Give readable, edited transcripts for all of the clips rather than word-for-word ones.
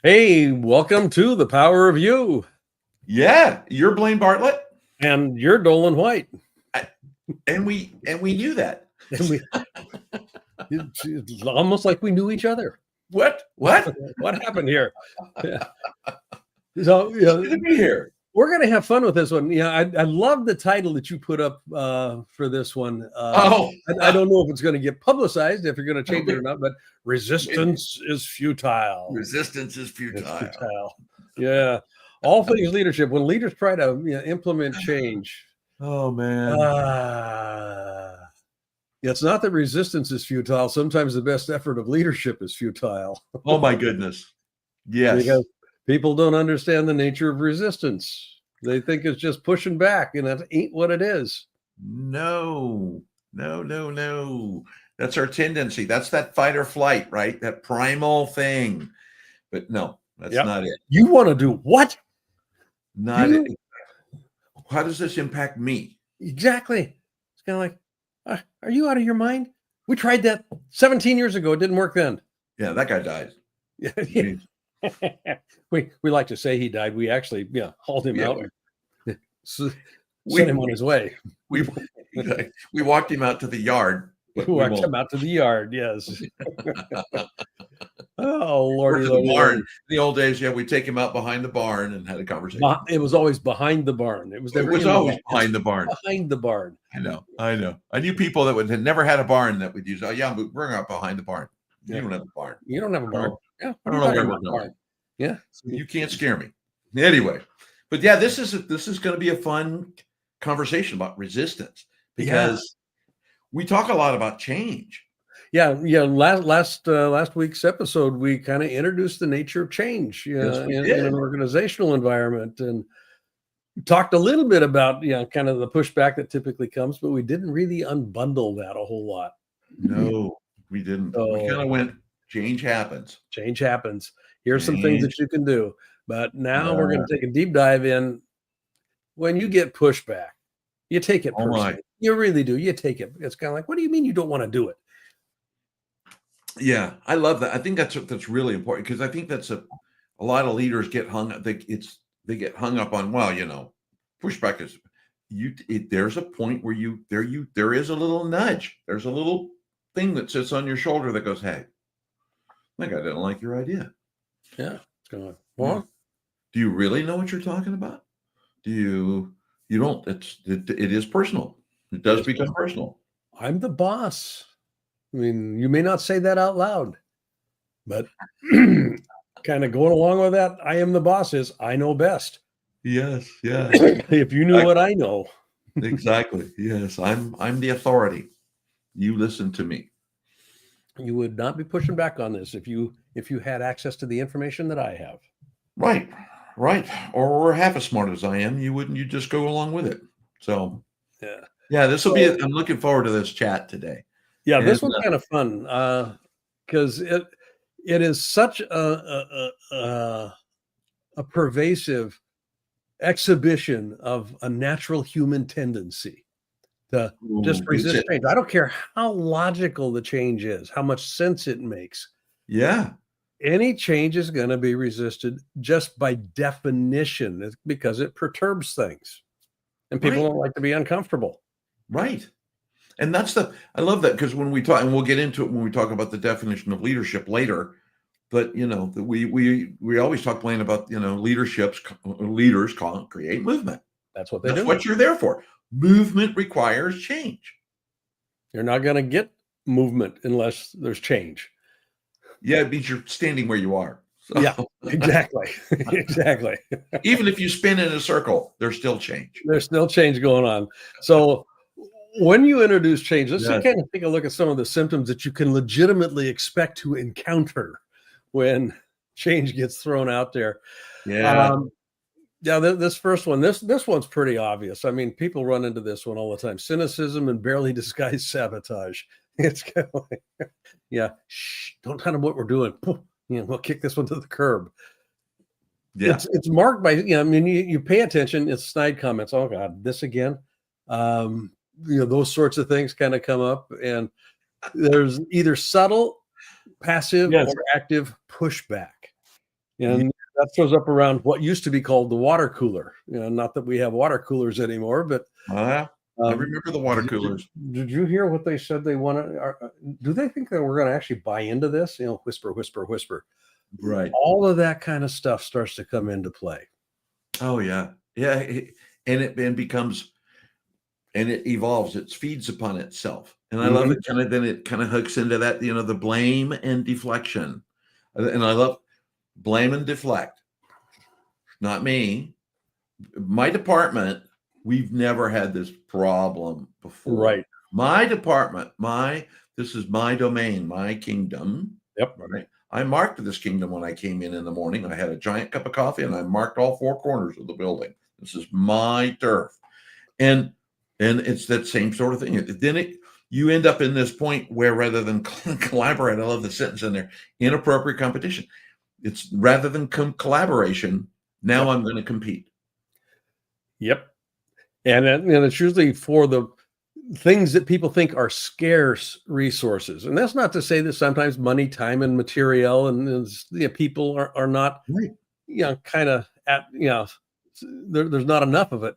Hey, welcome to The Power of You. Yeah, you're Blaine Bartlett, And you're Doland White. and we knew that. And it's almost like we knew each other. What? What happened here? Yeah. So Good to be here. we're going to have fun with this one. Yeah, I love the title that you put up for this one. I don't know if it's going to get publicized, if you're going to change it or not, but resistance is futile. Resistance is futile. Yeah. All things leadership. When leaders try to implement change. Oh, man. It's not that resistance is futile. Sometimes the best effort of leadership is futile. Oh, my goodness. Yes. Because people don't understand the nature of resistance. They think it's just pushing back, and that ain't what it is. No. That's our tendency. That's that fight or flight, right? That primal thing. But no, that's not it. You want to do what? Not it. How does this impact me? Exactly. It's kind of like, are you out of your mind? We tried that 17 years ago. It didn't work then. Yeah, that guy died. Yeah. we like to say he died. We actually hauled him out and sent him on his way. We walked him out to the yard. We walked him out to the yard, yes. Oh, Lordy, the barn. In the old days, we take him out behind the barn and had a conversation. It was always behind the barn. It was always behind the barn. Behind the barn. I know. I knew people that had never had a barn that would use. Oh yeah, but we're out behind the barn. You don't have a barn. You don't have a barn. Yeah, I don't know where we're going. Yeah, so you can't scare me. Anyway, but yeah, this is going to be a fun conversation about resistance because we talk a lot about change. Yeah. Last week's episode, we kind of introduced the nature of change in an organizational environment, and talked a little bit about kind of the pushback that typically comes, but we didn't really unbundle that a whole lot. No, we didn't. We kind of went, change happens. Change happens. Here's some things that you can do. But now we're going to take a deep dive in. When you get pushback, you take it personally. You really do. You take it. It's kind of like, what do you mean you don't want to do it? Yeah, I love that. I think that's really important, because I think that's a lot of leaders get hung up. They get hung up on, pushback is there's a point where there is a little nudge. There's a little thing that sits on your shoulder that goes, hey, I think I didn't like your idea. Yeah. It's going, well, do you really know what you're talking about? You don't, it is personal. It does become personal. I'm the boss. I mean, you may not say that out loud, but kind of going along with that, I am the boss is I know best. Yes. Yeah. If you knew what I know. Exactly. Yes. I'm the authority. You listen to me. You would not be pushing back on this if you had access to the information that I have. Right. Or half as smart as I am, you just go along with it. So yeah, this will be. I'm looking forward to this chat today. Yeah, this one's kind of fun because it is such a pervasive exhibition of a natural human tendency to just resist change. I don't care how logical the change is, how much sense it makes. Yeah. Any change is going to be resisted just by definition because it perturbs things. And people don't like to be uncomfortable. Right. And I love that, because when we talk, and we'll get into it when we talk about the definition of leadership later, but we always talk, Blaine, about leaders create movement. That's what they do. That's what you're there for. Movement requires change. You're not going to get movement unless there's change. Yeah, it means you're standing where you are. So. Yeah, exactly. Exactly. Even if you spin in a circle, there's still change. There's still change going on. So when you introduce change, let's kind of take a look at some of the symptoms that you can legitimately expect to encounter when change gets thrown out there. Yeah. This first one, this one's pretty obvious. I mean, people run into this one all the time. Cynicism and barely disguised sabotage. It's kind of like, shh, don't tell them what we're doing. We'll kick this one to the curb. Yeah. It's marked by, you pay attention. It's snide comments. Oh God, this again. Those sorts of things kind of come up, and there's either subtle, passive, or active pushback. And that shows up around what used to be called the water cooler. Not that we have water coolers anymore, but I remember the water coolers. Did you hear what they said they want to? Do they think that we're going to actually buy into this? Whisper, whisper, whisper. Right. All of that kind of stuff starts to come into play. Oh yeah, yeah, and it becomes, and it evolves. It feeds upon itself, and I love it. And then it kind of hooks into that, the blame and deflection, and I love blame and deflect. Not me, my department. We've never had this problem before. Right. My department, this is my domain, my kingdom. Yep. Right. I marked this kingdom when I came in the morning. I had a giant cup of coffee and I marked all four corners of the building. This is my turf. And it's that same sort of thing. Then you end up in this point where rather than collaborate, I love the sentence in there, inappropriate competition. It's rather than collaboration, now I'm going to compete. Yep. And it's usually for the things that people think are scarce resources. And that's not to say that sometimes money, time, and material and people are not, kind of at, there's not enough of it.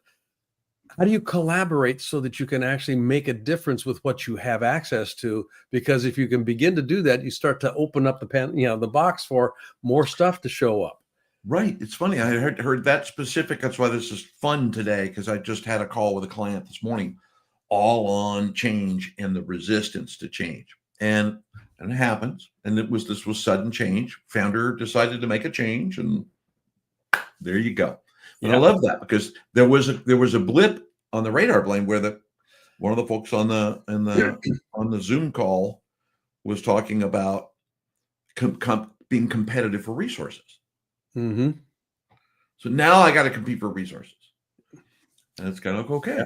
How do you collaborate so that you can actually make a difference with what you have access to? Because if you can begin to do that, you start to open up the box for more stuff to show up. Right. It's funny. I heard that specific. That's why this is fun today, because I just had a call with a client this morning all on change and the resistance to change. And it happens. And this was sudden change. Founder decided to make a change, and there you go. And I love that, because there was a blip on the radar blade where one of the folks on the Zoom call was talking about being competitive for resources. Mm-hmm. So now I got to compete for resources, and it's kind of okay.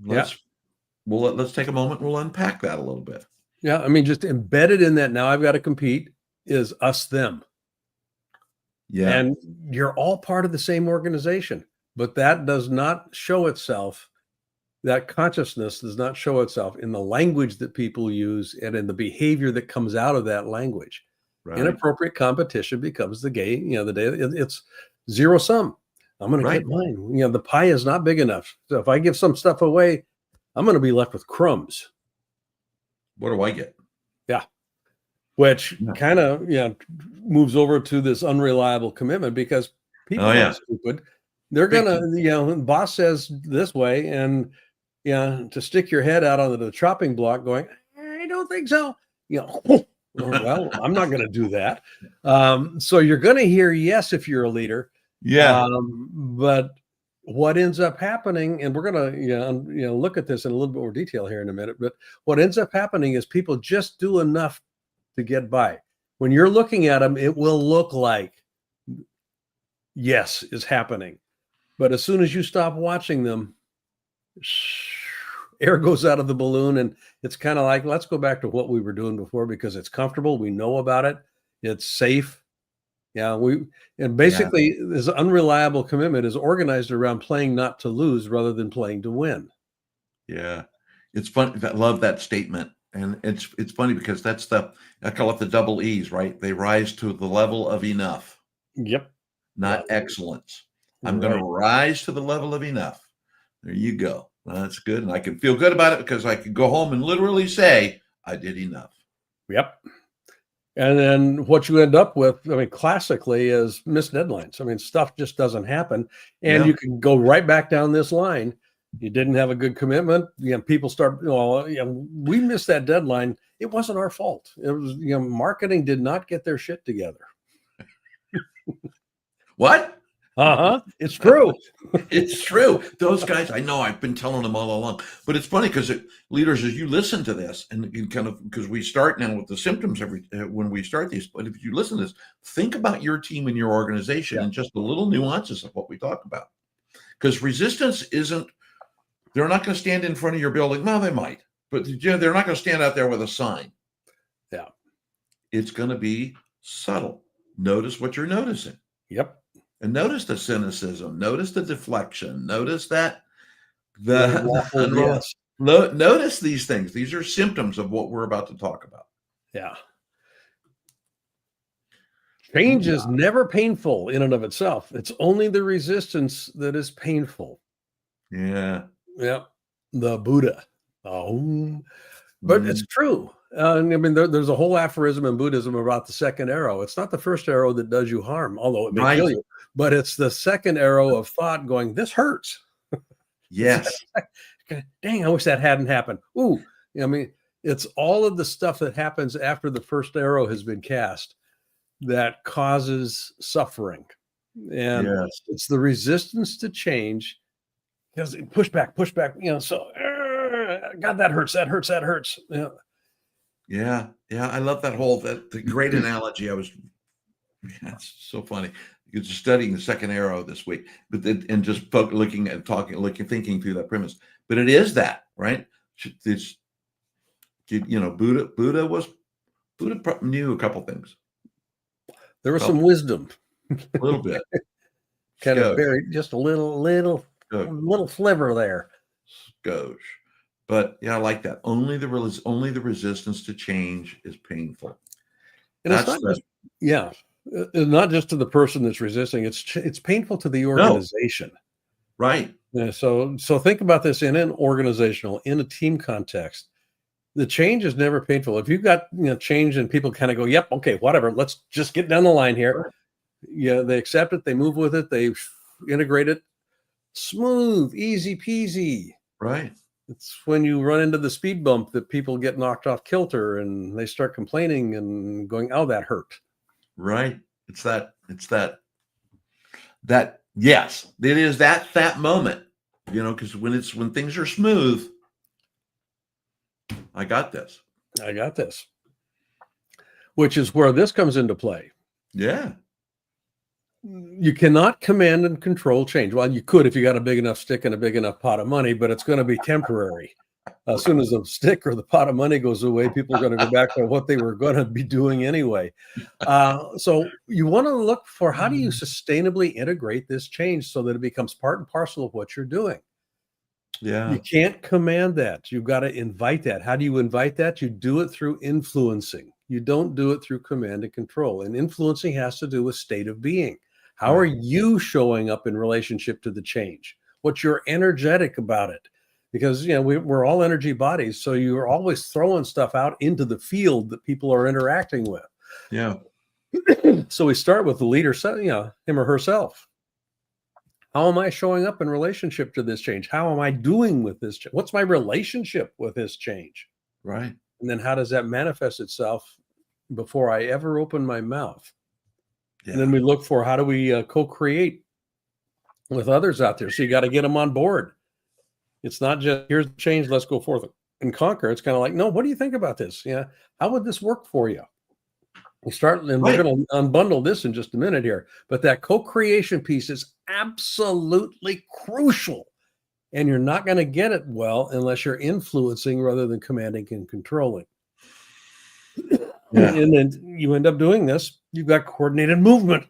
Let's take a moment. We'll unpack that a little bit. Yeah, I mean, just embedded in that, now I've got to compete, is us, them. Yeah, and you're all part of the same organization, but that does not show itself. That consciousness does not show itself in the language that people use and in the behavior that comes out of that language. Right. Inappropriate competition becomes the day it's zero sum. I'm going to get mine. The pie is not big enough. So if I give some stuff away, I'm going to be left with crumbs. What do I get? Yeah. Which kind of, moves over to this unreliable commitment, because people are stupid. They're going to, boss says this way, and, to stick your head out onto the chopping block going, I don't think so. Well, I'm not going to do that. So you're going to hear yes if you're a leader. Yeah. But what ends up happening, and we're going to look at this in a little bit more detail here in a minute, but what ends up happening is people just do enough to get by. When you're looking at them, it will look like yes is happening. But as soon as you stop watching them, air goes out of the balloon, and it's kind of like, let's go back to what we were doing before, because it's comfortable. We know about it. It's safe. Basically this unreliable commitment is organized around playing not to lose rather than playing to win. Yeah. It's fun. I love that statement. And it's funny because I call it the double E's, right? They rise to the level of enough. Yep. Not excellence. I'm going to rise to the level of enough. There you go. That's good. And I can feel good about it because I can go home and literally say, I did enough. Yep. And then what you end up with, classically, is missed deadlines. Stuff just doesn't happen. And you can go right back down this line. You didn't have a good commitment. People start, we missed that deadline. It wasn't our fault. It was, marketing did not get their shit together. What? It's true. It's true. Those guys, I know, I've been telling them all along. But it's funny because leaders, as you listen to this, and you kind of, because we start now with the symptoms when we start these, but if you listen to this, think about your team and your organization and just the little nuances of what we talk about. Because resistance isn't, they're not going to stand in front of your building. No, they might, but they're not going to stand out there with a sign. Yeah. It's going to be subtle. Notice what you're noticing. Yep. And notice the cynicism, notice the deflection, notice that notice these things. These are symptoms of what we're about to talk about. Yeah. Change is never painful in and of itself. It's only the resistance that is painful. Yeah. Yeah. The Buddha. Oh, but it's true. I mean, there's a whole aphorism in Buddhism about the second arrow. It's not the first arrow that does you harm, although it may kill you, but it's the second arrow of thought going, this hurts. Yes. Dang, I wish that hadn't happened. Ooh, I mean, it's all of the stuff that happens after the first arrow has been cast that causes suffering. And it's the resistance to change. Because push back, so God, that hurts. Yeah. Yeah. I love that the great analogy. It's so funny. You're just studying the second arrow this week, and just looking at thinking through that premise. But it is that, right? It's, Buddha knew a couple things. There was some wisdom, a little bit, kind of buried, just a little sliver there. Skosh. But yeah, I like that. Only the resistance to change is painful. And it's not just to the person that's resisting. It's painful to the organization. No. Right. Yeah, so think about this in a team context. The change is never painful. If you've got change and people kind of go, yep, okay, whatever, let's just get down the line here. Right. Yeah, they accept it, they move with it, they integrate it. Smooth, easy peasy. Right. It's when you run into the speed bump that people get knocked off kilter and they start complaining and going, oh, that hurt. Right. It's that yes, it is that moment, because when things are smooth, I got this. Which is where this comes into play. Yeah. You cannot command and control change. Well, you could if you got a big enough stick and a big enough pot of money, but it's going to be temporary. As soon as the stick or the pot of money goes away, people are going to go back to what they were going to be doing anyway. So you want to look for how do you sustainably integrate this change so that it becomes part and parcel of what you're doing. Yeah. You can't command that. You've got to invite that. How do you invite that? You do it through influencing. You don't do it through command and control. And influencing has to do with state of being. How are you showing up in relationship to the change? What's your energetic about it? Because we're all energy bodies, so you're always throwing stuff out into the field that people are interacting with. Yeah. So we start with the leader, him or herself. How am I showing up in relationship to this change? How am I doing with this? What's my relationship with this change? Right. And then how does that manifest itself before I ever open my mouth? Yeah. And then we look for how do we co-create with others out there. So you got to get them on board. It's not just here's the change, let's go forth and conquer. It's kind of like, no, what do you think about this? Yeah, how would this work for you? We start, and we're going to unbundle this in just a minute here. But that co-creation piece is absolutely crucial. And you're not going to get it well unless you're influencing rather than commanding and controlling. Yeah. And then you end up doing this. You've got coordinated movement.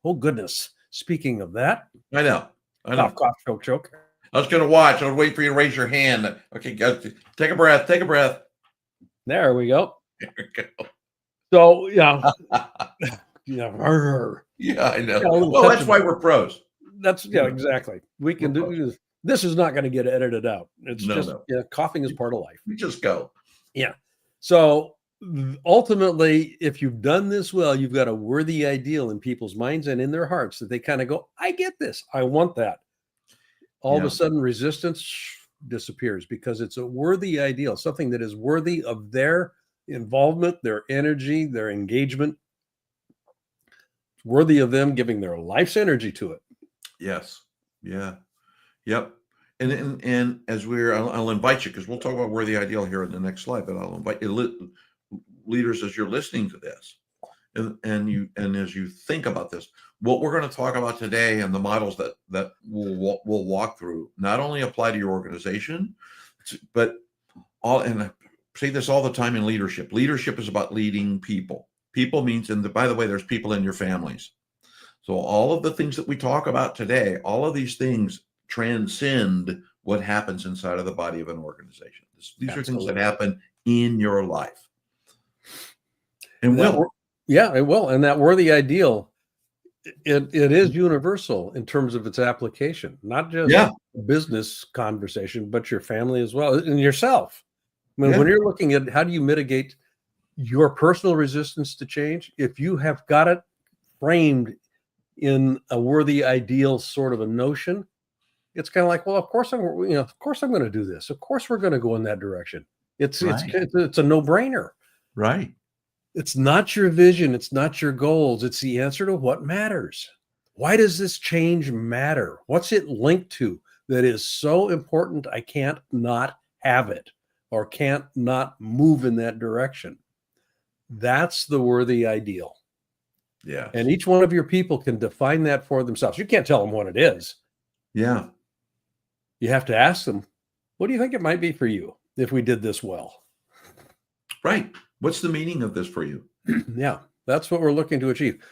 Oh, goodness. Speaking of that. I know. Cough, choke. I was going to watch. I was waiting for you to raise your hand. Okay, guys, take a breath. There we go. There we go. So, yeah. Yeah, I know. Well, that's why we're pros. That's exactly. We can do this. Is not going to get edited out. It's coughing is part of life. We just go. Yeah. So ultimately, if you've done this well, you've got a worthy ideal in people's minds and in their hearts that they kind of go, I get this. I want that. All of a sudden, resistance disappears because it's a worthy ideal, something that is worthy of their involvement, their energy, their engagement. It's worthy of them giving their life's energy to it. Yes. Yeah. Yep. And as I'll invite you, because we'll talk about worthy ideal here in the next slide, but I'll invite you, leaders, as you're listening to this, and as you think about this, what we're going to talk about today and the models that we'll walk through not only apply to your organization, but and I say this all the time in leadership. Leadership is about leading people. People means, and by the way, there's people in your families. So all of the things that we talk about today, all of these things transcend what happens inside of the body of an organization. These are things that happen in your life. And Yeah, it will. And that worthy ideal, it is universal in terms of its application, not just Yeah. business conversation, but your family as well, and yourself. I mean, Yeah. when you're looking at how do you mitigate your personal resistance to change, if you have got it framed in a worthy ideal sort of a notion, it's kind of like, well, of course of course I'm going to do this. Of course we're going to go in that direction. Right. It's a no-brainer. Right. It's not your vision, it's not your goals, it's the answer to what matters. Why does this change matter? What's it linked to that is so important I can't not have it or can't not move in that direction? That's the worthy ideal. Yes. And each one of your people can define that for themselves. You can't tell them what it is. Yeah. You have to ask them, what do you think it might be for you if we did this well? Right. What's the meaning of this for you? Yeah, that's what we're looking to achieve.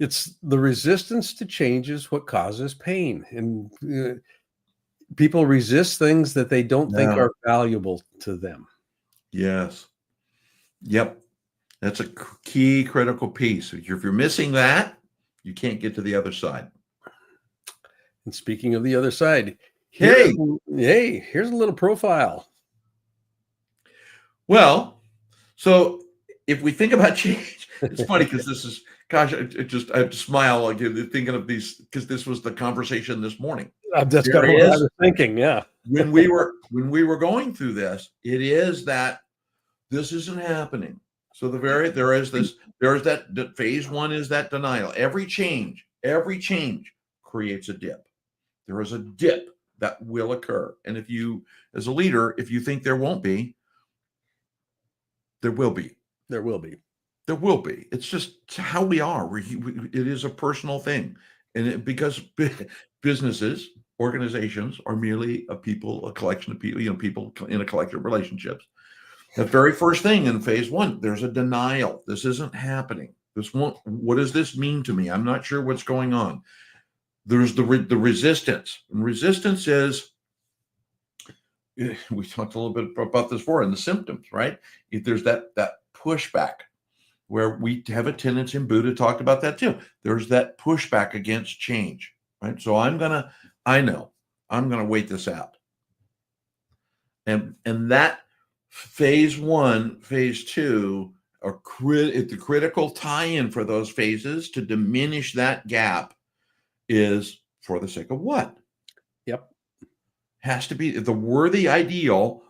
It's the resistance to change is what causes pain. And people resist things that they don't think Yeah. are valuable to them. Yes. Yep. That's a key critical piece. If you're missing that, you can't get to the other side. And speaking of the other side, Hey. Here's a little profile. Well, so if we think about change, it's funny because this is, gosh, I have to smile again thinking of these because this was the conversation this morning. That's kind of what I was thinking. Yeah. When we were going through this, it is that this isn't happening. So there's that phase one is that denial. Every change creates a dip. There is a dip that will occur. And if you, as a leader, if you think there won't be, there will be. There will be. There will be. It's just how we are. It is a personal thing. And because businesses, organizations are merely a collection of people, people in a collective relationships. The very first thing in phase one, there's a denial. This isn't happening. What does this mean to me? I'm not sure what's going on. There's the resistance. And resistance is, we talked a little bit about this before in the symptoms, right? If there's that pushback where we have a tendency, and Buddha talked about that too. There's that pushback against change, right? So I'm going to wait this out. And that phase one, phase two, the critical tie-in for those phases to diminish that gap is for the sake of what? Yep. Has to be the worthy ideal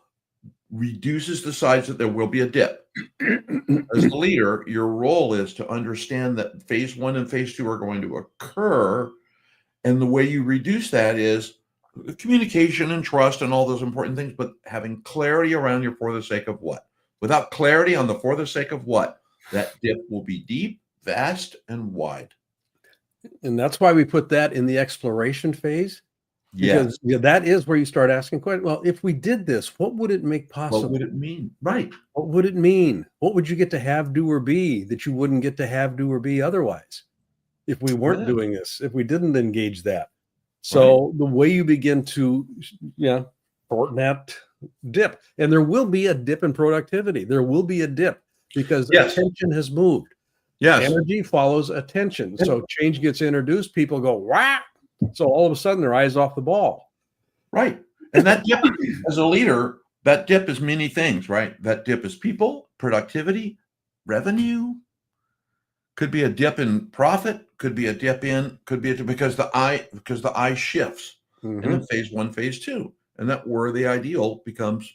reduces the size that there will be a dip. As the leader, your role is to understand that phase one and phase two are going to occur. And the way you reduce that is communication and trust and all those important things, but having clarity around your for the sake of what. Without clarity on the for the sake of what, that dip will be deep, vast, and wide. And that's why we put that in the exploration phase. Yes. Because that is where you start asking questions. Well, if we did this, what would it make possible? What would it mean? Right. What would it mean? What would you get to have, do, or be that you wouldn't get to have, do, or be otherwise if we weren't doing this, if we didn't engage that? So the way you begin to shorten that dip, and there will be a dip in productivity. There will be a dip because attention has moved. Yes. Energy follows attention. So change gets introduced. People go, wow. So all of a sudden, their eyes off the ball. Right. And that dip, as a leader, that dip is many things, right? That dip is people, productivity, revenue. Could be a dip in profit. Could be a dip because the eye shifts. Mm-hmm. And then phase one, phase two. And that worthy ideal becomes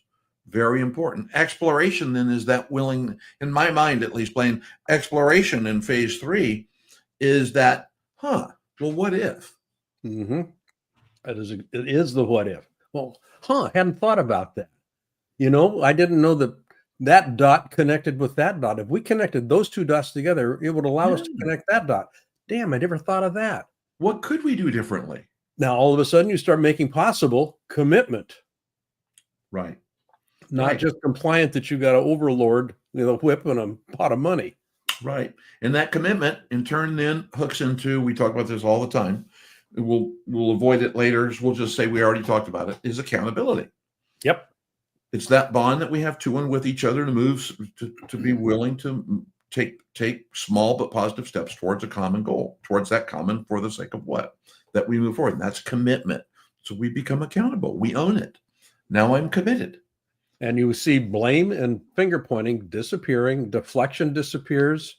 very important. Exploration then is that willing, in my mind at least, Blaine, exploration in phase three is that, well, what if? Mm-hmm. It is the what if. Well, hadn't thought about that. I didn't know that dot connected with that dot. If we connected those two dots together, it would allow us to connect that dot. Damn, I never thought of that. What could we do differently? Now, all of a sudden, you start making possible commitment. Right. Not just compliant that you got an overlord, whip and a pot of money. Right. And that commitment in turn then hooks into, we talk about this all the time. We'll avoid it later. We'll just say we already talked about it, is accountability. Yep. It's that bond that we have to and with each other to move, to be willing to take small but positive steps towards a common goal, towards that common for the sake of what? That we move forward. And that's commitment. So we become accountable. We own it. Now I'm committed. And you see blame and finger pointing disappearing, deflection disappears,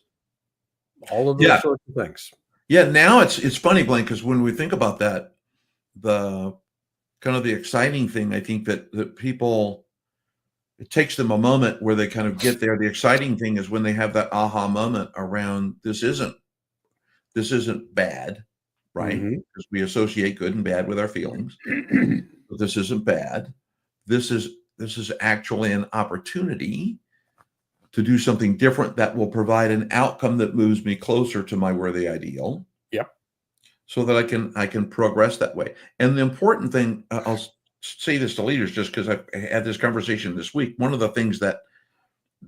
all of those sorts of things. Yeah, now it's funny, Blaine, because when we think about that, the kind of the exciting thing, I think that people, it takes them a moment where they kind of get there. The exciting thing is when they have that aha moment around this isn't bad, right? Because we associate good and bad with our feelings. But this isn't bad. This is actually an opportunity to do something different that will provide an outcome that moves me closer to my worthy ideal. Yep. So that I can progress that way. And the important thing, I'll say this to leaders just because I had this conversation this week. One of the things that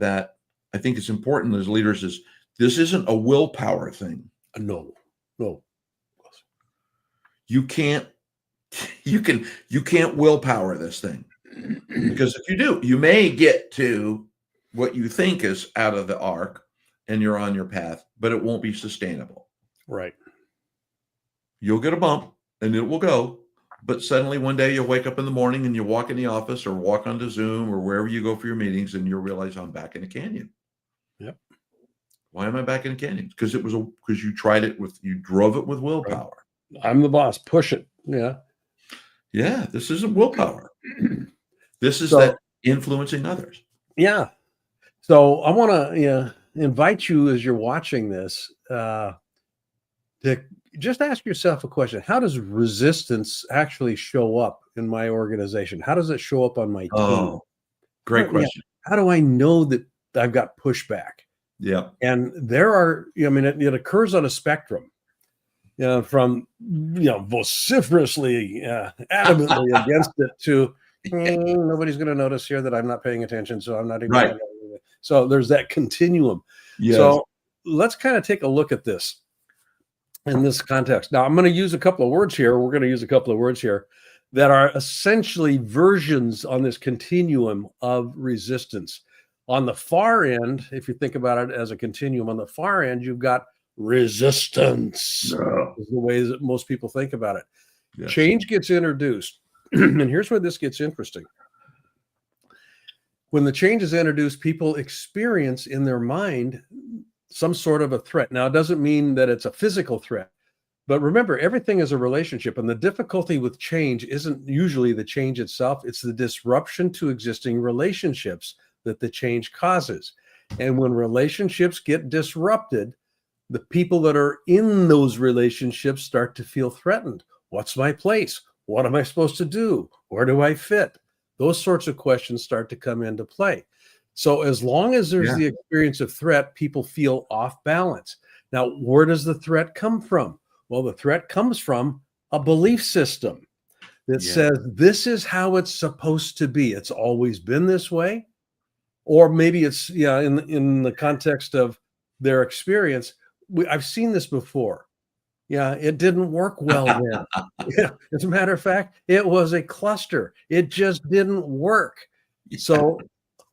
I think is important as leaders is this isn't a willpower thing. No. You can't willpower this thing, because if you do, you may get to what you think is out of the arc and you're on your path, but it won't be sustainable. Right. You'll get a bump and it will go, but suddenly one day you'll wake up in the morning and you walk in the office or walk onto Zoom or wherever you go for your meetings and you'll realize I'm back in a canyon. Yep. Why am I back in a canyon? Because you tried it you drove it with willpower. Right. I'm the boss. Push it. Yeah. Yeah. This isn't willpower. This is that influencing others. Yeah. So I want to invite you as you're watching this to just ask yourself a question. How does resistance actually show up in my organization? How does it show up on my team? Oh, great question. How do I know that I've got pushback? Yeah. And there are, it occurs on a spectrum, from, vociferously, adamantly against it to, nobody's going to notice here that I'm not paying attention. So I'm not even right. So there's that continuum. Yes. So let's kind of take a look at this in this context. Now I'm going to use a couple of words here. We're going to use a couple of words here that are essentially versions on this continuum of resistance. On the far end, if you think about it as a continuum, on the far end, you've got resistance. No. Is the way that most people think about it. Yes. Change gets introduced. And here's where this gets interesting. When the change is introduced, people experience in their mind some sort of a threat. Now, it doesn't mean that it's a physical threat, but remember, everything is a relationship, and the difficulty with change isn't usually the change itself. It's the disruption to existing relationships that the change causes. And when relationships get disrupted, the people that are in those relationships start to feel threatened. What's my place? What am I supposed to do? Where do I fit? Those sorts of questions start to come into play. So as long as there's the experience of threat, people feel off balance. Now, where does the threat come from? Well, the threat comes from a belief system that says this is how it's supposed to be. It's always been this way. Or maybe it's, in the context of their experience, I've seen this before. Yeah, it didn't work well then. As a matter of fact, it was a cluster. It just didn't work. So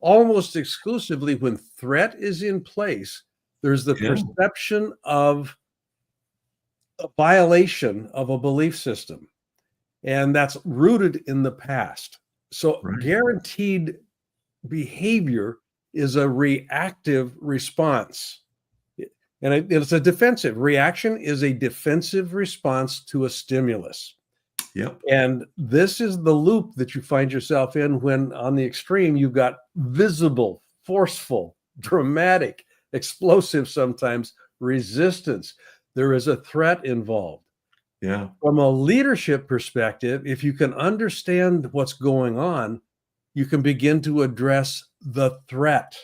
almost exclusively when threat is in place, there's the perception of a violation of a belief system. And that's rooted in the past. So guaranteed behavior is a reactive response. And it's a defensive reaction is a defensive response to a stimulus. Yep. And this is the loop that you find yourself in when on the extreme, you've got visible, forceful, dramatic, explosive, sometimes resistance. There is a threat involved. Yeah. From a leadership perspective, if you can understand what's going on, you can begin to address the threat.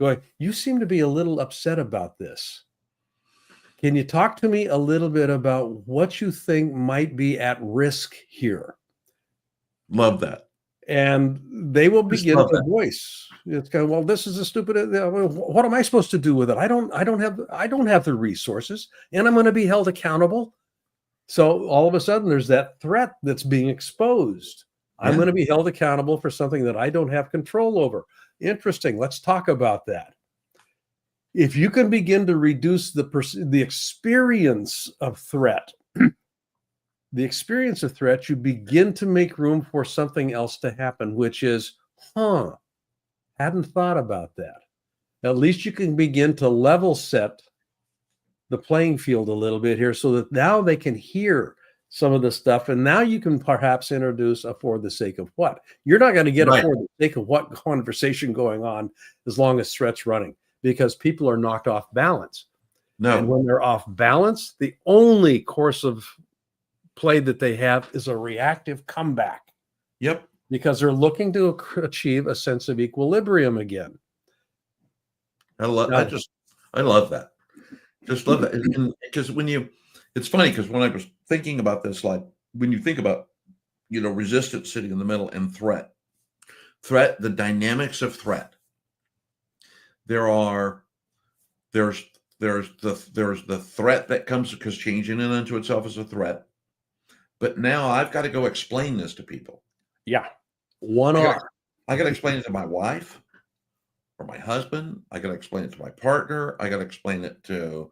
Going, you seem to be a little upset about this. Can you talk to me a little bit about what you think might be at risk here? Love that. And they will begin to voice. It's kind of, well, this is a stupid. What am I supposed to do with it? I don't have the resources, and I'm going to be held accountable. So all of a sudden, there's that threat that's being exposed. I'm going to be held accountable for something that I don't have control over. Interesting. Let's talk about that. If you can begin to reduce the experience of threat, you begin to make room for something else to happen, which is, hadn't thought about that. At least you can begin to level set the playing field a little bit here so that now they can hear some of the stuff. And now you can perhaps introduce a for the sake of what. You're not going to get a for the sake of what conversation going on as long as threat's running, because people are knocked off balance. No. And when they're off balance, the only course of play that they have is a reactive comeback. Yep. Because they're looking to achieve a sense of equilibrium again. I love that. Just love that. Because it's funny, because when I was thinking about this, like when you think about, resistance sitting in the middle and threat, the dynamics of threat, there's the threat that comes because changing it unto itself is a threat. But now I've got to go explain this to people. Yeah. I got to explain it to my wife or my husband. I got to explain it to my partner. I got to explain it to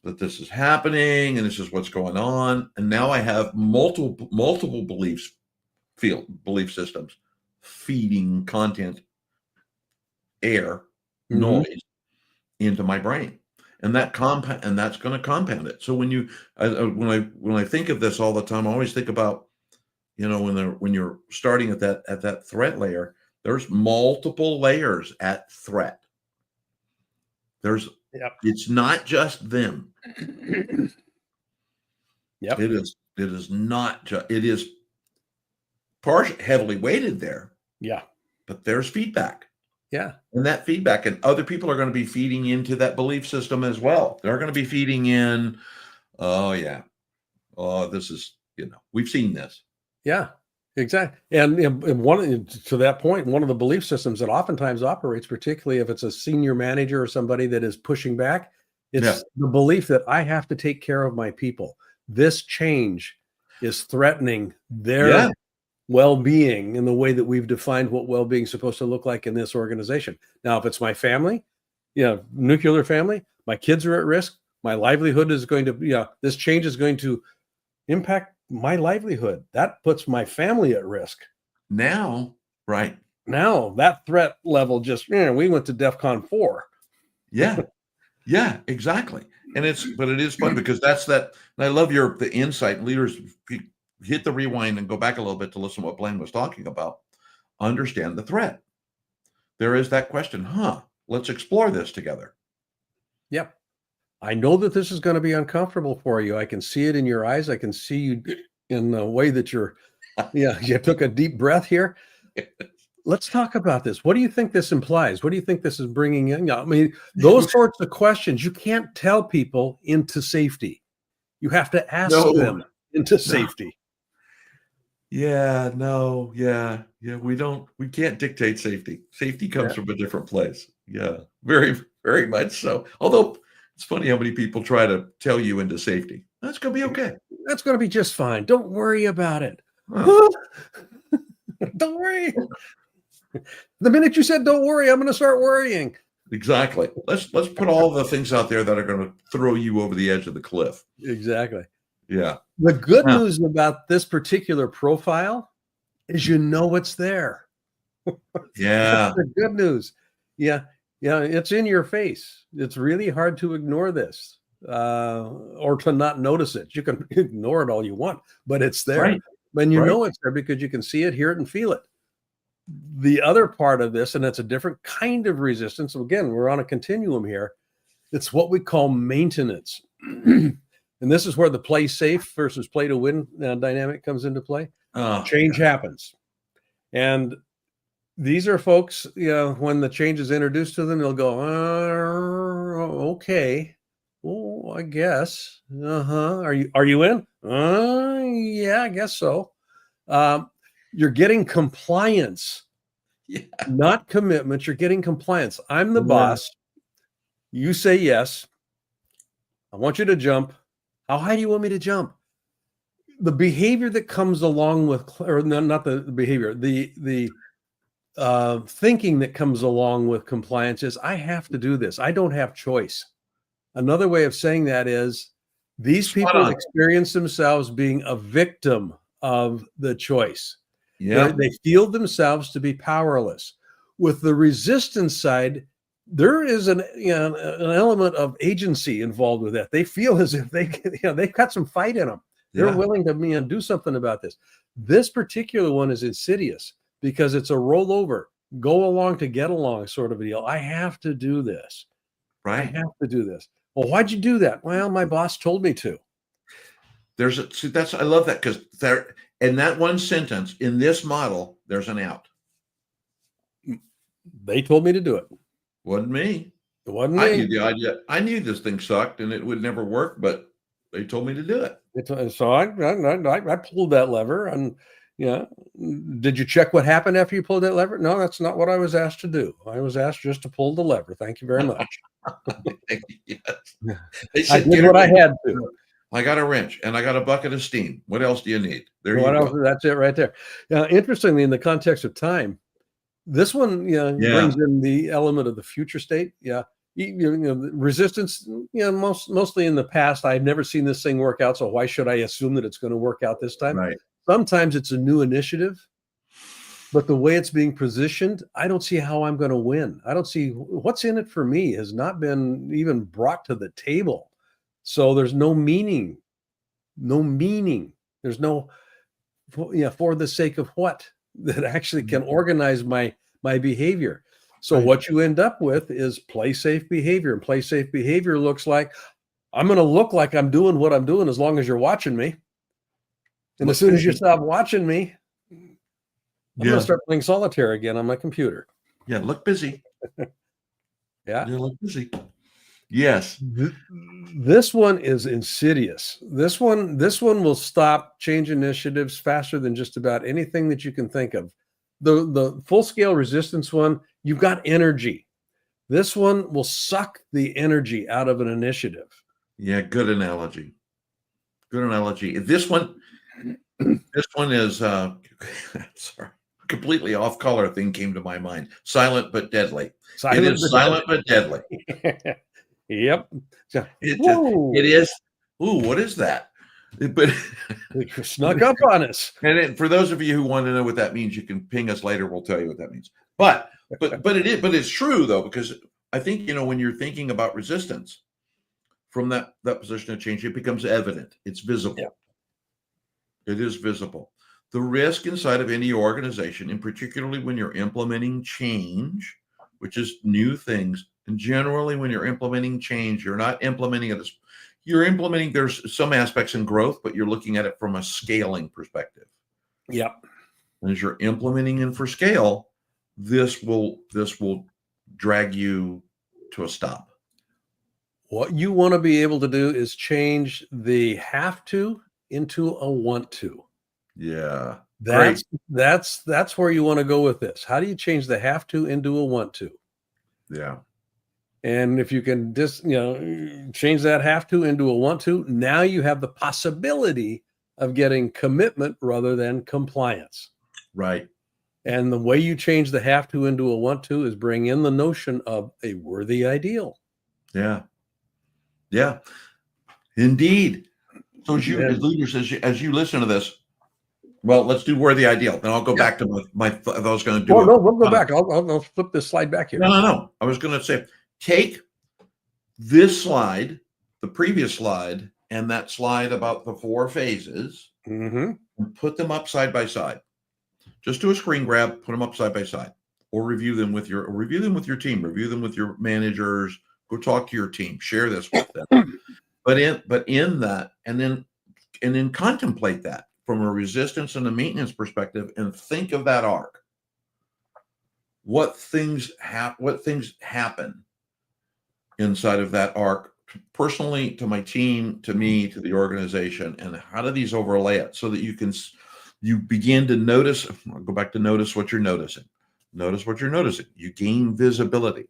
that this is happening and this is what's going on. And now I have multiple belief systems feeding content, air, noise into my brain. And that's going to compound it. So when I think of this all the time, I always think about, when you're starting at that threat layer, there's multiple layers at threat. It's not just them. Yep. It is not just, it is partially heavily weighted there. Yeah. But there's feedback. Yeah. And that feedback, and other people are going to be feeding into that belief system as well. They're going to be feeding in, this is, we've seen this. Yeah, exactly. And to that point, one of the belief systems that oftentimes operates, particularly if it's a senior manager or somebody that is pushing back, it's the belief that I have to take care of my people. This change is threatening their well-being in the way that we've defined what well-being is supposed to look like in this organization. Now, if it's my family, nuclear family, my kids are at risk, my livelihood is going to, this change is going to impact my livelihood. That puts my family at risk. Now, right. Now that threat level we went to DEFCON 4. Yeah. Yeah, exactly. But it is fun because that's that. And I love the insight. Leaders hit the rewind and go back a little bit to listen to what Blaine was talking about. Understand the threat. There is that question, let's explore this together. Yep. I know that this is going to be uncomfortable for you. I can see it in your eyes. I can see you in the way that you took a deep breath here. Let's talk about this. What do you think this implies? What do you think this is bringing in? I mean, those sorts of questions, you can't tell people into safety. You have to ask them into safety. Yeah, no, yeah. We can't dictate safety. Safety comes from a different place. Yeah, very, very much so. Although it's funny how many people try to tell you into safety. That's going to be okay. That's going to be just fine. Don't worry about it. Huh? Don't worry. The minute you said don't worry, I'm going to start worrying. Exactly. Let's put all the things out there that are going to throw you over the edge of the cliff. Exactly. Yeah. The good news about this particular profile is it's there. Yeah. That's the good news. Yeah. Yeah, it's in your face. It's really hard to ignore this or to not notice it. You can ignore it all you want, but it's there. Right. And it's there because you can see it, hear it, and feel it. The other part of this, and it's a different kind of resistance. Again, we're on a continuum here. It's what we call maintenance. And this is where the play safe versus play to win dynamic comes into play. Change happens. And these are folks, when the change is introduced to them, they'll go, okay. Oh, I guess. Are you in? Yeah, I guess so. You're getting compliance, not commitment. You're getting compliance. I'm the boss. You say yes. I want you to jump. How high do you want me to jump? The behavior that comes along with, or not the behavior, the thinking that comes along with compliance is I have to do this. I don't have choice. Another way of saying that is these Spot people on. experience themselves being a victim of the choice. Yeah. They feel themselves to be powerless. With the resistance side, there is an element of agency involved with that. They feel as if they've got some fight in them. They're Yeah. willing to do something about this. This particular one is insidious because it's a rollover, go along to get along sort of a deal. I have to do this. I Right. have to do this. Well, why'd you do that? Well, my boss told me to. I love that because there, in that one sentence in this model, there's an out. They told me to do it. Wasn't me. It wasn't I me. knew the idea. I knew this thing sucked and it would never work, but they told me to do it. So I pulled that lever, and did you check what happened after you pulled that lever? No, that's not what I was asked to do. I was asked just to pull the lever. Thank you very much. Yes. I did what I had to. I got a wrench and I got a bucket of steam. What else do you need? There What you else? go. That's it right there. Interestingly, in the context of time, this one brings in the element of the future state. Resistance. Mostly in the past, I've never seen this thing work out. So why should I assume that it's going to work out this time? Right. Sometimes it's a new initiative, but the way it's being positioned, I don't see how I'm going to win. I don't see what's in it for me has not been even brought to the table. So there's no meaning. There's no, for the sake of what that actually can organize my behavior. So what you end up with is play safe behavior. And play safe behavior looks like I'm going to look like I'm doing what I'm doing as long as you're watching me. And as soon as you stop watching me, I'm going to start playing solitaire again on my computer. Yeah, look busy. Yeah, look busy. Yes. This one is insidious. This one will stop change initiatives faster than just about anything that you can think of. The full-scale resistance one, you've got energy. This one will suck the energy out of an initiative. Yeah, good analogy. Good analogy. This one is sorry, completely off color thing came to my mind. Silent but deadly. It is silent but deadly. Yep. It is. Ooh, what is that? But it snuck up on us. And for those of you who want to know what that means, you can ping us later. We'll tell you what that means. But it's true though, because I think when you're thinking about resistance from that position of change, it becomes evident. It's visible. Yeah. It is visible. The risk inside of any organization, and particularly when you're implementing change, which is new things. And generally, when you're implementing change, you're not implementing it there's some aspects in growth, but you're looking at it from a scaling perspective. Yep. And as you're implementing in for scale, this will drag you to a stop. What you want to be able to do is change the have to into a want to. Yeah. That's where you want to go with this. How do you change the have to into a want to? Yeah. And if you can just, change that have to into a want to, now you have the possibility of getting commitment rather than compliance. Right. And the way you change the have to into a want to is bring in the notion of a worthy ideal. Yeah. Yeah. Indeed. So as leaders, as you listen to this, well, let's do worthy ideal. Then I'll go back to my I was going to do. No, we'll go back. I'll flip this slide back here. No. I was going to say, take this slide, the previous slide, and that slide about the 4 phases, and put them up side by side. Just do a screen grab, put them up side by side, or review them with your team, review them with your managers. Go talk to your team, share this with them. But in that, and then contemplate that from a resistance and a maintenance perspective, and think of that arc. What things happen inside of that arc, personally, to my team, to me, to the organization, and how do these overlay it so that you begin to notice. I'll go back to notice what you're noticing. Notice what you're noticing. You gain visibility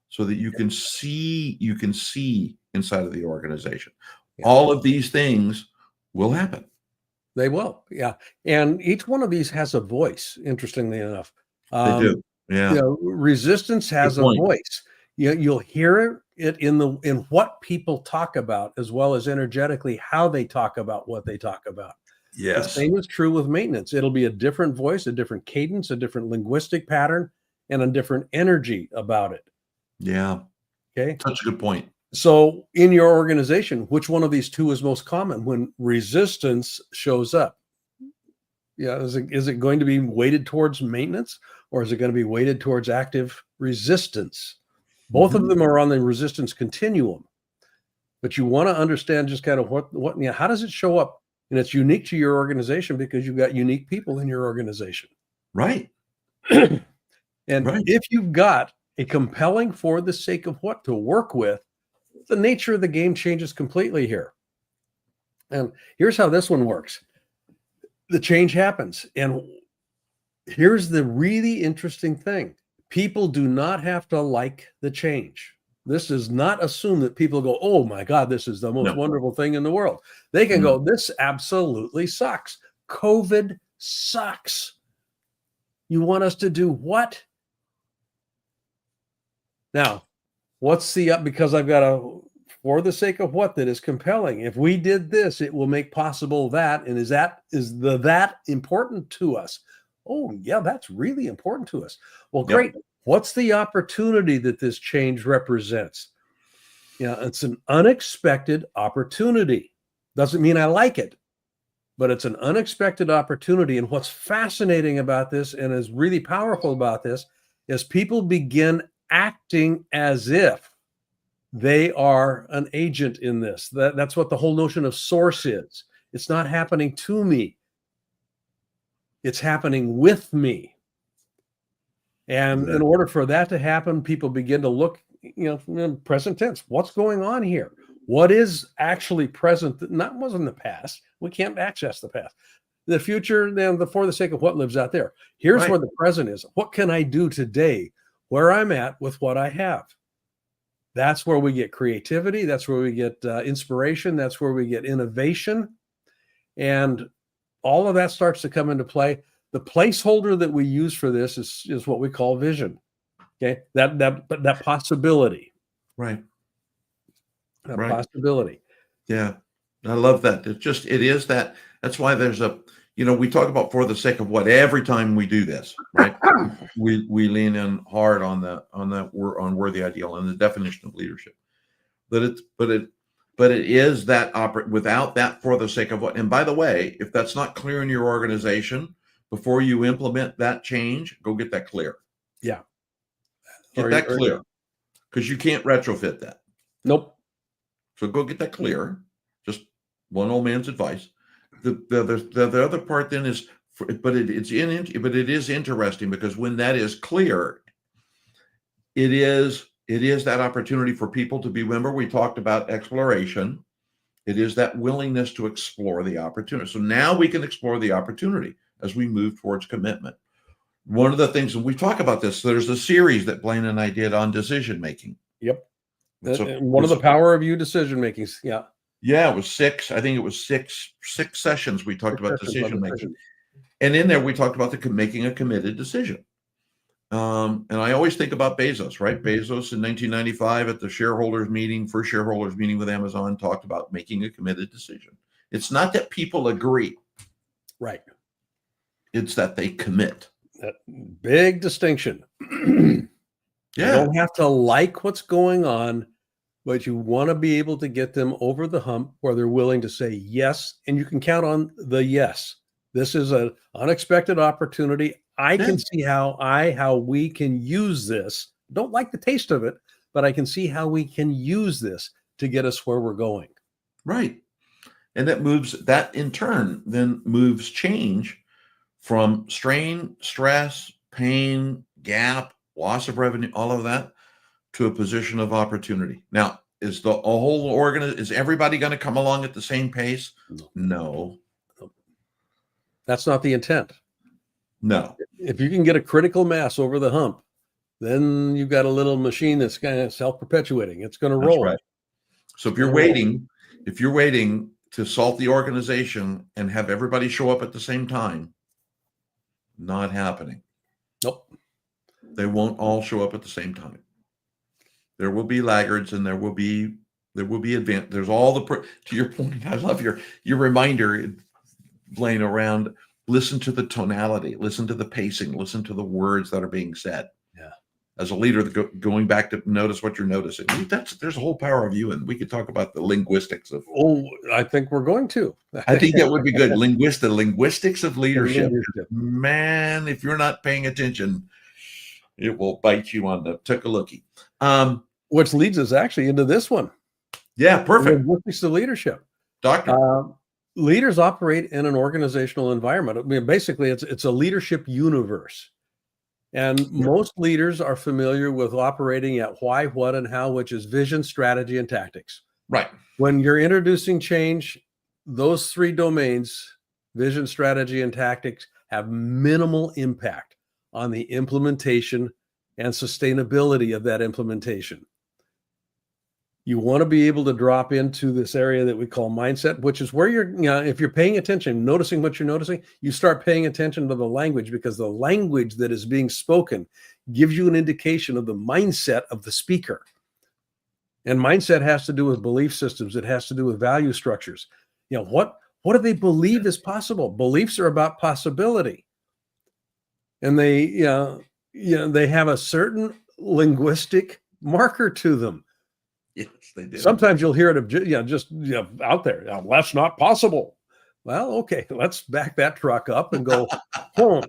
so that you can see inside of the organization. Yeah. All of these things will happen. They will. Yeah. And each one of these has a voice, interestingly enough. They do. Yeah. Resistance has Good a point. voice. You'll hear it in what people talk about, as well as energetically how they talk about what they talk about. The Yes. same is true with maintenance. It'll be a different voice, a different cadence, a different linguistic pattern, and a different energy about it. Yeah. Okay. Such a good point. So in your organization, which one of these two is most common when resistance shows up? Yeah, is it going to be weighted towards maintenance, or is it going to be weighted towards active resistance? Both of Mhm. them are on the resistance continuum, but you want to understand just kind of how does it show up? And it's unique to your organization because you've got unique people in your organization. Right. And Right. if you've got a compelling for the sake of what to work with, the nature of the game changes completely here. And here's how this one works. The change happens. And here's the really interesting thing. People do not have to like the change. This does not assume that people go, oh my God, this is the most No. wonderful thing in the world. They can No. go, this absolutely sucks. COVID sucks. You want us to do what? Now, what's the because I've got a for the sake of what that is compelling. If we did this, it will make possible that. And is that important to us? Oh, yeah, that's really important to us. Well, Yep. great. What's the opportunity that this change represents? Yeah, it's an unexpected opportunity. Doesn't mean I like it, but it's an unexpected opportunity. And what's fascinating about this and is really powerful about this is people begin acting as if they are an agent in this. That's what the whole notion of source is. It's not happening to me. It's happening with me. And in order for that to happen, people begin to look, in present tense. What's going on here? What is actually present that wasn't the past? We can't access the past. The future, then for the sake of what lives out there. Here's Right. where the present is. What can I do today where I'm at with what I have? That's where we get creativity. That's where we get inspiration. That's where we get innovation. And all of that starts to come into play. The placeholder that we use for this is what we call vision. Okay, that possibility. Right. That Right. possibility. Yeah. I love that. It is that. That's why there's we talk about for the sake of what every time we do this, right? we lean in hard on worthy ideal and the definition of leadership. But it is that without that for the sake of what. And by the way, if that's not clear in your organization, before you implement that change, go get that clear. Yeah. Get that clear. Because you can't retrofit that. Nope. So go get that clear. Just one old man's advice. The other part then is, but it is interesting because when that is clear, it is that opportunity for people to be. Remember, we talked about exploration. It is that willingness to explore the opportunity. So now we can explore the opportunity as we move towards commitment. One of the things, and we talk about this, there's a series that Blaine and I did on decision making. Yep. One of the power of you decision makings. Yeah. Yeah, it was six. I think it was six sessions we talked about decision making. And in there, we talked about making a committed decision. And I always think about Bezos, right? Bezos in 1995 at the first shareholders meeting with Amazon talked about making a committed decision. It's not that people agree. Right. It's that they commit. That big distinction. Yeah. You don't have to like what's going on, but you want to be able to get them over the hump where they're willing to say yes, and you can count on the yes. This is an unexpected opportunity. I can see how we can use this. Don't like the taste of it, but I can see how we can use this to get us where we're going. Right. And that in turn then moves change from strain, stress, pain, gap, loss of revenue, all of that, to a position of opportunity. Now, is everybody going to come along at the same pace? No. That's not the intent. No. If you can get a critical mass over the hump, then you've got a little machine that's kind of self-perpetuating. It's going to roll. Right. So if you're waiting to salt the organization and have everybody show up at the same time, not happening. Nope. They won't all show up at the same time. There will be laggards, and there will be advanced. There's all to your point. I love your reminder, Blaine, around listen to the tonality, listen to the pacing, listen to the words that are being said. Yeah. As a leader, going back to notice what you're noticing. There's a whole power of you, and we could talk about the linguistics of. Oh, I think we're going to. I think that would be good. The linguistics of leadership. Man, if you're not paying attention, it will bite you on the took-a-lookie. Which leads us actually into this one. Yeah, perfect. Linguistics of leadership. Doctor. Leaders operate in an organizational environment. I mean, basically, it's a leadership universe. And most leaders are familiar with operating at why, what, and how, which is vision, strategy, and tactics. Right. When you're introducing change, those three domains, vision, strategy, and tactics, have minimal impact on the implementation and sustainability of that implementation. You want to be able to drop into this area that we call mindset, which is where if you're paying attention, noticing what you're noticing, you start paying attention to the language, because the language that is being spoken gives you an indication of the mindset of the speaker. And mindset has to do with belief systems. It has to do with value structures. What do they believe is possible? Beliefs are about possibility. And they have a certain linguistic marker to them. Yes, they do. Sometimes you'll hear it just out there. That's not possible. Well, okay, let's back that truck up and go home.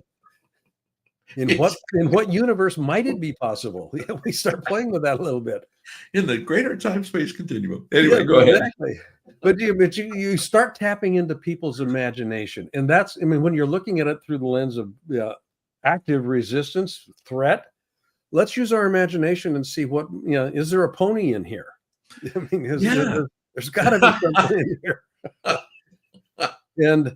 In what universe might it be possible? We start playing with that a little bit. In the greater time-space continuum. Anyway, go ahead. Exactly. But you start tapping into people's imagination, and when you're looking at it through the lens of active resistance, threat. Let's use our imagination and see what is there a pony in here? I mean, there's got to be something in here. And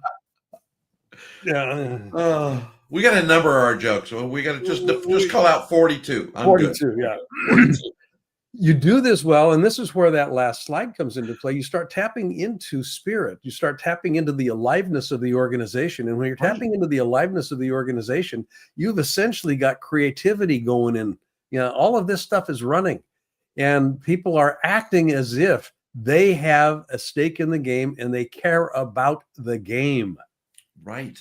we got to number our jokes. So we got to just call out 42. 42, yeah. 42. You do this well, and this is where that last slide comes into play. You start tapping into spirit. You start tapping into the aliveness of the organization. And when you're tapping into the aliveness of the organization, you've essentially got creativity going in. All of this stuff is running, and people are acting as if they have a stake in the game and they care about the game. Right.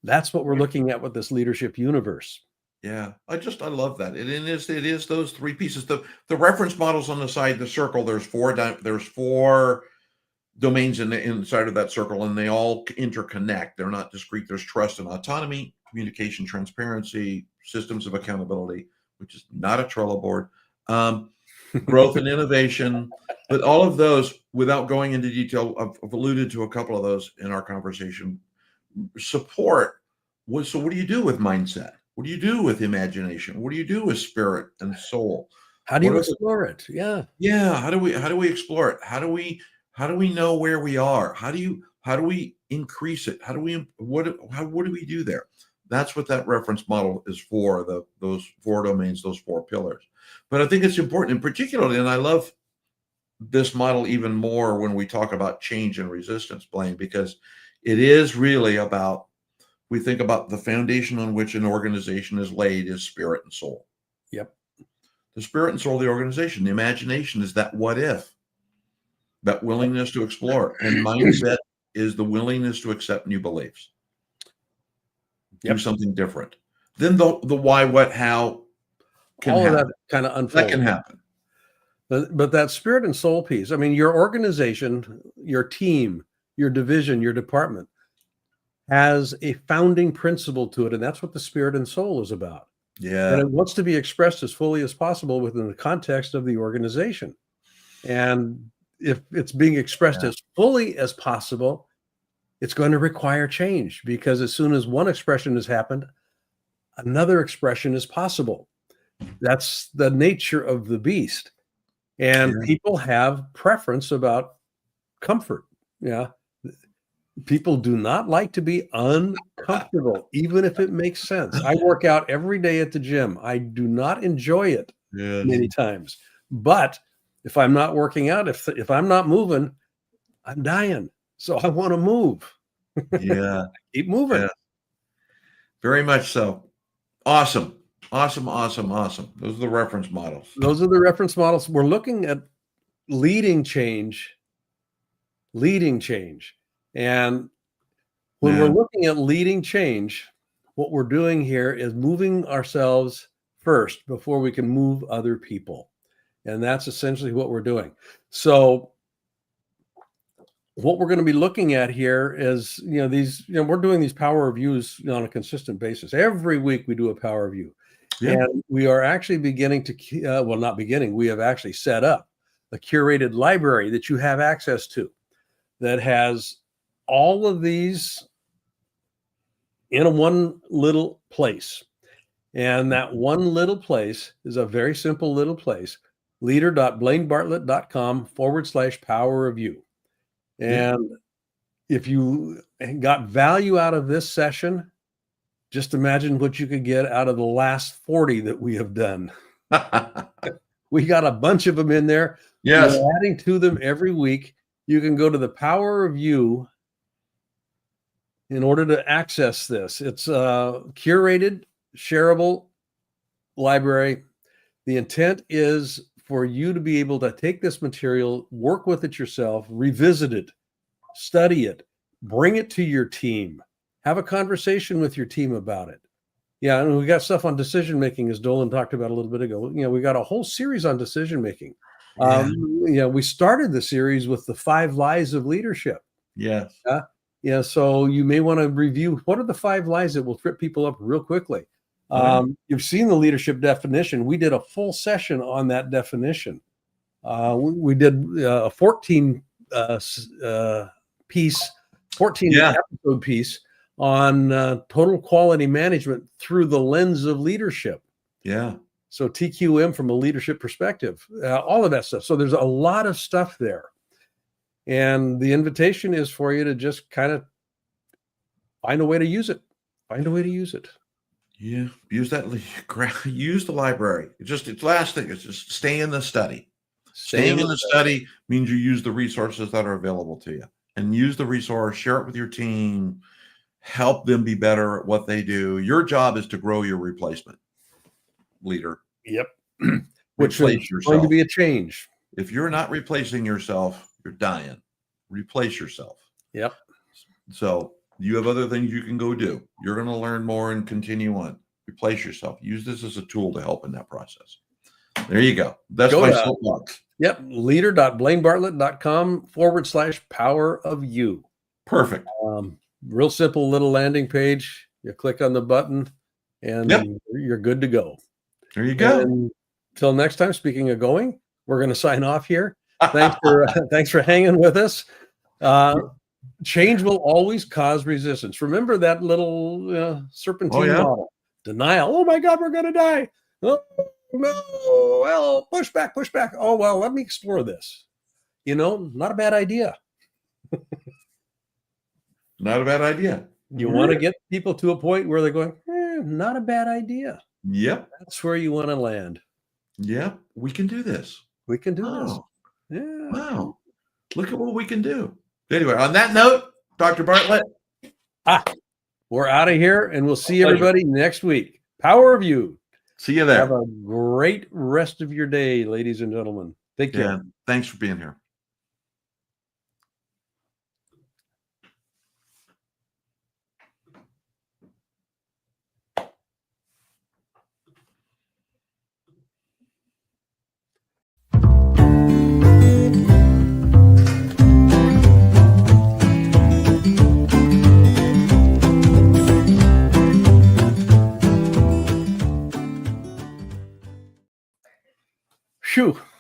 That's what we're looking at with this leadership universe. Yeah, I love that. It is those three pieces. The reference models on the side, the circle. There's four domains inside of that circle, and they all interconnect. They're not discrete. There's trust and autonomy, communication, transparency, systems of accountability, which is not a Trello board, growth and innovation. But all of those, without going into detail, I've alluded to a couple of those in our conversation. Support. So what do you do with mindset? What do you do with imagination? What do you do with spirit and soul? How do you explore it? Yeah. Yeah. How do we explore it? How do we know where we are? How do we increase it? What do we do there? That's what that reference model is for, those four domains, those four pillars. But I think it's important, in particular, and I love this model even more when we talk about change and resistance, Blaine, because it is really about, we think about the foundation on which an organization is laid is spirit and soul. Yep. The spirit and soul of the organization. The imagination is that what if, that willingness to explore. And mindset is the willingness to accept new beliefs. Do something different. Then the why, what, how can all happen. Of that kind of unfolds. That can happen. But that spirit and soul piece, I mean, your organization, your team, your division, your department has a founding principle to it, and that's what the spirit and soul is about. Yeah. And it wants to be expressed as fully as possible within the context of the organization. And if it's being expressed as fully as possible, it's going to require change, because as soon as one expression has happened, another expression is possible. That's the nature of the beast. And people have preference about comfort. Yeah. People do not like to be uncomfortable, even if it makes sense. I work out every day at the gym. I do not enjoy it many times. But if I'm not working out, if I'm not moving, I'm dying. So I want to move. Yeah. Keep moving. Yeah. Very much so. Awesome. Awesome. Those are the reference models. Those are the reference models. We're looking at leading change. And when we're looking at leading change, what we're doing here is moving ourselves first before we can move other people. And that's essentially what we're doing. So what we're going to be looking at here is, we're doing these power reviews on a consistent basis. Every week we do a power review. Yeah. And we are actually beginning to, not beginning, we have actually set up a curated library that you have access to that has all of these in one little place. And that one little place is a very simple little place, leader.blainebartlett.com/power review. And if you got value out of this session, just imagine what you could get out of the last 40 that we have done. We got a bunch of them in there. Yes. We're adding to them every week. You can go to the Power Review in order to access this. It's a curated, shareable library. The intent is for you to be able to take this material, work with it yourself, revisit it, study it, bring it to your team, have a conversation with your team about it. Yeah, and we got stuff on decision making, as Doland talked about a little bit ago. We got a whole series on decision making. We started the series with the 5 lies of leadership. Yes. So you may want to review what are the 5 lies that will trip people up real quickly. You've seen the leadership definition. We did a full session on that definition. We did a 14 episode piece on total quality management through the lens of leadership. Yeah. So TQM from a leadership perspective, all of that stuff. So there's a lot of stuff there. And the invitation is for you to just kind of find a way to use it. Yeah, use the library. It's last thing. It's just stay in the study. Staying in the study means you use the resources that are available to you, and use the resource, share it with your team, help them be better at what they do. Your job is to grow your replacement leader. Yep. Which is going to be a change. If you're not replacing yourself, you're dying. Replace yourself. Yep. So you have other things you can go do. You're going to learn more and continue on. Replace yourself. Use this as a tool to help in that process. There you go. That's my soapbox. Yep. leader.blainebartlett.com/power of you. Perfect. Real simple little landing page. You click on the button and you're good to go. There you go. Until next time, speaking of going, we're going to sign off here. Thanks for hanging with us. Change will always cause resistance. Remember that little serpentine model. Denial. Oh my God, we're going to die. Oh no. Well, push back. Oh, well, let me explore this. Not a bad idea. Not a bad idea. You want to get people to a point where they're going, not a bad idea. Yep. That's where you want to land. Yeah, we can do this. We can do this. Yeah. Wow. Look at what we can do. Anyway, on that note, Dr. Bartlett. We're out of here, and we'll see everybody next week. Power of you. See you there. Have a great rest of your day, ladies and gentlemen. Take care. Yeah, thanks for being here. Phew.